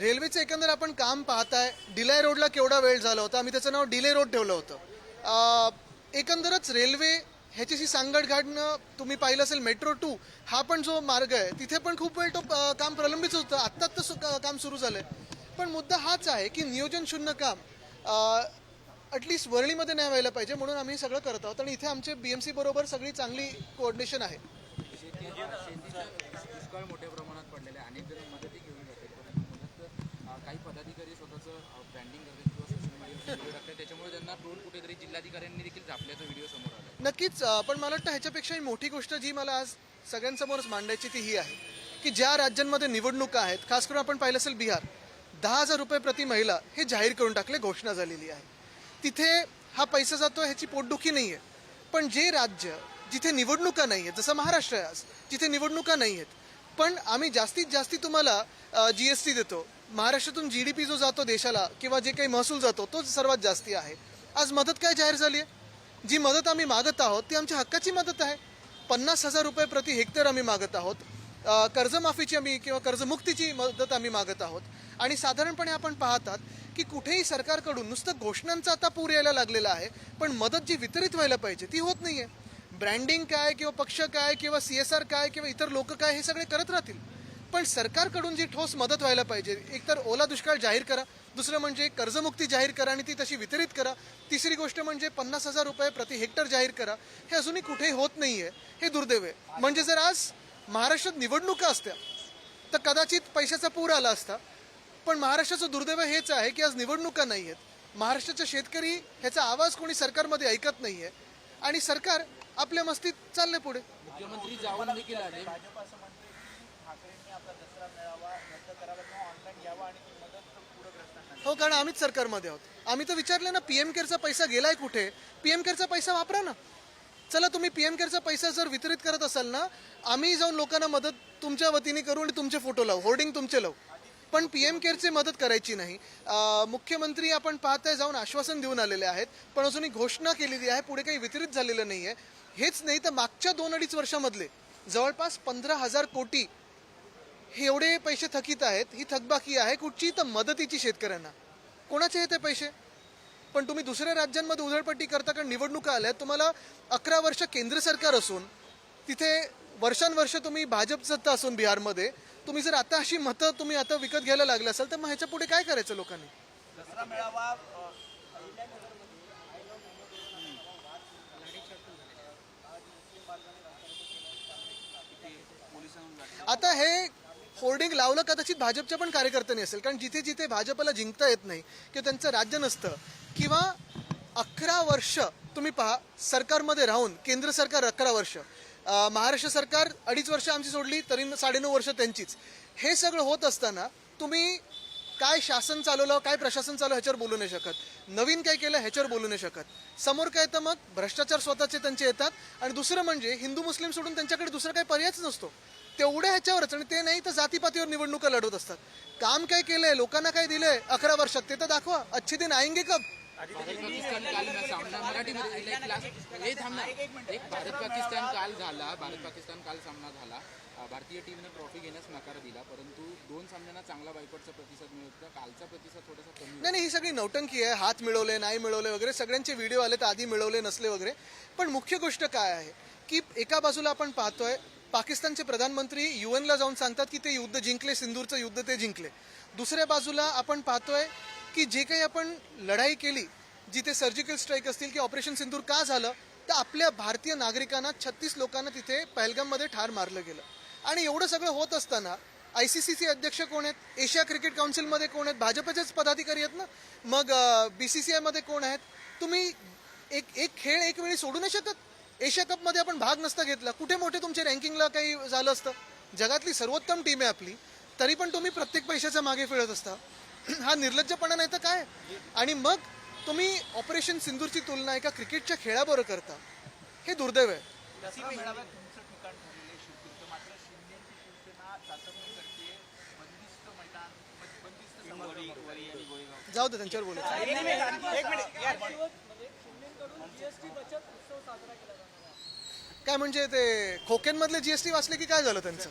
रेल्वेचं एकंदर आपण काम पाहताय. डिलाय रोडला केवढा वेळ झाला होता, आम्ही त्याचं नाव डिले रोड ठेवलं होतं. एकंदरच रेल्वे ह्याच्याशी सांगड घालणं तुम्ही पाहिलं असेल. मेट्रो 2 हा पण जो मार्ग आहे तिथे पण खूप वेळ तो काम प्रलंबित होतं. आत्ताच काम सुरू झालंय. पण मुद्दा हाच आहे की नियोजन शून्य काम ॲटलिस्ट वरळीमध्ये नाही व्हायला पाहिजे, म्हणून आम्ही सगळं करत आहोत. आणि इथे आमचे BMC बरोबर सगळी चांगली कोऑर्डिनेशन आहे. दुष्काळ मोठ्या प्रमाणात पडलेले अनेक जण मदती घेऊन जाते, परंतु मदत काही पदाधिकारी स्वतःचं ब्रँडिंग करतात किंवा सोशल मीडियावर व्हिडिओ टाकतात, त्याच्यामुळे त्यांना ट्रोल कुठेतरी जिल्हाधिकाऱ्यांनी देखील झापल्याचा व्हिडिओ समोर आला. नक्कीच. पण मला वाटतं ह्याच्यापेक्षाही मोठी गोष्ट जी मला आज सगळ्यांसमोरच मांडायची ती ही आहे की ज्या राज्यांमध्ये निवडणुका आहेत, खास करून आपण पाहिलं असेल बिहार, 10,000 रुपये प्रति महिला हे जाहीर करून टाकले, घोषणा झालेली आहे. तिथे हा पैसा जातो ह्याची पोटदुखी नाही आहे. पण जे राज्य जिथे निवडणुका नाही आहेत, जसं महाराष्ट्र आहे आज, जिथे निवडणुका नाही आहेत, पण आम्ही जास्तीत जास्त तुम्हाला GST देतो. महाराष्ट्रातून GDP जो जातो देशाला किंवा जे काही महसूल जातो तो सर्वात जास्ती आहे. आज मदत काय जाहीर झाली आहे? जी मदत आम्ही मागत आहोत ती आमच्या हक्काची मदत आहे. 50,000 रुपये प्रति हेक्टर आम्ही मागत आहोत. कर्जमाफीची आम्ही किंवा कर्जमुक्तीची मदत आम्ही मागत आहोत. आणि साधारणपणे आपण पाहतात की कुठेही सरकारकडून नुसतं घोषणांचा आता पूर यायला लागलेला आहे, पण मदत जी वितरित व्हायला पाहिजे ती होत नाही आहे. ब्रँडिंग काय किंवा पक्ष काय किंवा CSR काय किंवा इतर लोक काय हे सगळे करत राहतील, पण सरकारकडून जी ठोस मदत व्हायला पाहिजे, एकतर ओला दुष्काळ जाहीर करा, दुसरं म्हणजे कर्जमुक्ती जाहीर करा आणि ती तशी वितरित करा, तिसरी गोष्ट म्हणजे 50,000 रुपये प्रति हेक्टर जाहीर करा. हे अजूनही कुठेही होत नाही आहे. हे दुर्दैव आहे. म्हणजे जर आज महाराष्ट्रात निवडणुका असत्या तर कदाचित पैशाचा पूर आला असता. पण महाराष्ट्राचं दुर्दैव हेच आहे की आज निवडणुका नाही आहेत. महाराष्ट्राचे शेतकरी ह्याचा आवाज कोणी सरकारमध्ये ऐकत नाही आहे आणि सरकार आपल्या मस्तीत चालले पुढे. मुख्यमंत्री जाऊन देखील आले. हो, कारण आम्हीच सरकारमध्ये आहोत. आम्ही तर विचारलं ना, PM केअरचा पैसा गेलाय कुठे? PM केअरचा पैसा वापरा ना. चला, तुम्ही PM केअरचा पैसा जर वितरित करत असाल ना, आम्ही जाऊन लोकांना मदत तुमच्या वतीने करू आणि तुमचे फोटो लावू, होर्डिंग तुमचे लावू, पण PM केअरची मदत करायची नाही. मुख्यमंत्री आपण पाहताय जाऊन आश्वासन देऊन आलेले आहेत, पण अजूनही घोषणा केलेली आहे, पुढे काही वितरित झालेलं नाही आहे. हेच नाही तर मागच्या 2-2.5 वर्षामधले जवळपास 15,000 कोटी हे एवढे पैसे थकीत आहेत. ही थकबाकी आहे कुठची? तर मदतीची शेतकऱ्यांना. कोणाचे आहेत ते पैसे? पण तुम्ही दुसऱ्या राज्यांमध्ये उधळपट्टी करता, कारण निवडणुका आल्या. तुम्हाला 11 वर्ष केंद्र सरकार असून तिथे वर्षानुवर्ष तुम्ही भाजप सत्ता असून बिहारमध्ये तुम्ही जर आता अशी मतं तुम्ही आता विकत घ्यायला लागले असाल तर मग ह्याच्या पुढे काय करायचं लोकांनी? आता हे होर्डिंग लावलं कदाचित भाजपच्या पण कार्यकर्त्यांनी असेल, कारण जिथे जिथे भाजपला जिंकता येत नाही किंवा त्यांचं राज्य नसतं किंवा 11 वर्ष तुम्ही पहा सरकारमध्ये राहून, केंद्र सरकार 11 वर्ष, महाराष्ट्र सरकार 2.5 वर्ष आमची सोडली तरी 9.5 वर्ष त्यांचीच. हे सगळं होत असताना तुम्ही काय शासन चालवलं, काय प्रशासन चालवलं ह्याच्यावर बोलू नाही शकत. नवीन काय केलं ह्याच्यावर बोलू नाही शकत. समोर काय तर मग भ्रष्टाचार स्वतःचे त्यांचे येतात आणि दुसरं म्हणजे हिंदू मुस्लिम सोडून त्यांच्याकडे दुसरा काही पर्यायच नसतो. तेवढ्या ह्याच्यावरच, आणि ते नाही तर जातीपातीवर निवडणुका लढवत असतात. काम काय केलंय, लोकांना काय दिलंय 11 वर्षात ते तर दाखवा. अच्छे दिन आएंगे कब? भारत पाकिस्तान काल सामना मराठीमध्ये भारत पाकिस्तान काल झाला. भारत पाकिस्तान काल सामना झाला. भारतीय टीमने ट्रॉफी घेण्यास नकार दिला, परंतु 2 सामन्यांना चांगला बायकॉटचा प्रतिसाद मिळत होता. कालचा प्रतिसाद थोडासा कमी. नाही, ही सगळी नौटंकी आहे. हात मिळवले नाही मिळवले वगैरे सगळ्यांचे व्हिडिओ आले, तर आधी मिळवले नसले वगैरे. पण मुख्य गोष्ट काय आहे की एका बाजूला आपण पाहतोय पाकिस्तानचे प्रधानमंत्री UN ला जाऊन सांगतात की ते युद्ध जिंकले, सिंदूरचं युद्ध ते जिंकले. दुसऱ्या बाजूला आपण पाहतोय की जे काही आपण लढाई केली, जिथे सर्जिकल स्ट्राईक असतील की ऑपरेशन सिंदूर का झालं, तर आपल्या भारतीय नागरिकांना 36 लोकांना तिथे पहलगाममध्ये ठार मारलं गेलं. आणि एवढं सगळं होत असताना ICCचे अध्यक्ष कोण आहेत? एशिया क्रिकेट काउन्सिलमध्ये कोण आहेत? भाजपचेच पदाधिकारी आहेत ना. मग BCCI मध्ये कोण आहेत? तुम्ही एक खेळ एक वेळी सोडू नाही शकत. एशिया कपमध्ये आपण भाग नसता घेतला, कुठे मोठे तुमच्या रँकिंगला काही झालं असतं? जगातली सर्वोत्तम टीम आहे आपली, तरी पण तुम्ही प्रत्येक पैशाच्या मागे फिरत असता. हा निर्लज्जपणा नाही तर काय? आणि मग तुम्ही ऑपरेशन सिंदूरची तुलना एका क्रिकेटच्या खेळाबरोबर करता. हे दुर्दैव आहे. जाऊ दे, त्यांच्यावर बोलायचं. काय म्हणजे ते खोक्यांमधले GST वाचले की काय झालं त्यांचं?